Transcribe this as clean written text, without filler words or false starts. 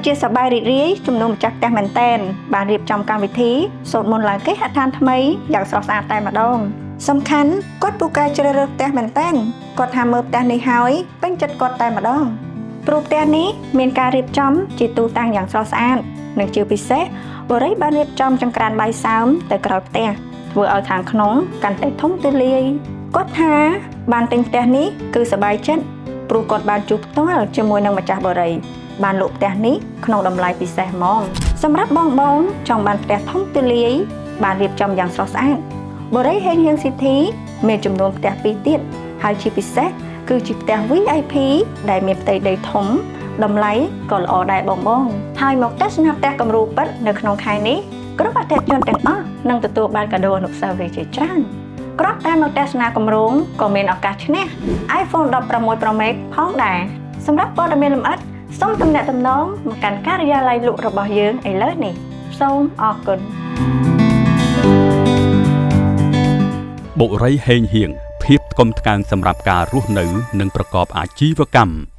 ជាសប្បាយរីករាយជំនុំម្ចាស់ផ្ទះមែនតែនបានរៀបចំកម្មវិធីសូត្រមន្តឡើងគេហដ្ឋានថ្មីយ៉ាងស្រស់ស្អាតតែម្ដងសំខាន់គាត់ពូកែជ្រើសរើសផ្ទះមែនតែនគាត់ថាមើលផ្ទះនេះហើយពេញចិត្តគាត់តែម្ដងព្រោះផ្ទះនេះមានការរៀបចំជាទូតាំងយ៉ាងស្រស់ស្អាតនិងជាពិសេសបរិយបានរៀបចំចង្ក្រានបាយសើមទៅក្រោយផ្ទះធ្វើឲ្យខាងក្នុងកាន់តែធំទូលាយគាត់ថាបានទិញផ្ទះនេះគឺសប្បាយចិត្តព្រោះគាត់បានជួបផ្ទាល់ជាមួយនឹងម្ចាស់បរិយបានលក់ផ្ទះនេះក្នុងតម្លៃពិសេសហ្មងសម្រាប់បងចង់បានផ្ទះធំទូលាយបានរៀបចំយ៉ាងស្រស់ស្អាតបរិយហេងហៀងស៊ីធីមានចំនួនផ្ទះ2ទៀតហើយជាពិសេសគឺជាផ្ទះ VIP ដែលមានផ្ទៃដីធំតម្លៃក៏ល្អដែរបងហើយមកទស្សនាផ្ទះគំរូពិតនៅក្នុងខែនេះគ្រប់អតិថិជនទាំងអស់នឹងទទួលបានកាដូអនុស្សាវរីយ៍ជាច្រើនគ្រាន់តែមកទស្សនាគម្រោងក៏មានឱកាសឈ្នះ iPhone 16 Pro Max ផងដែរសម្រាប់ព័ត៌មានលម្អិតសូមទំនាក់ទំនងមកកាន់ការិយាល័យលក់របស់យើងឥឡូវនេះសូមអរគុណបុរីហេងហៀងភាពថ្កុំថ្កើងសម្រាប់ការរស់នៅនិងប្រកបអាជីវកម្ម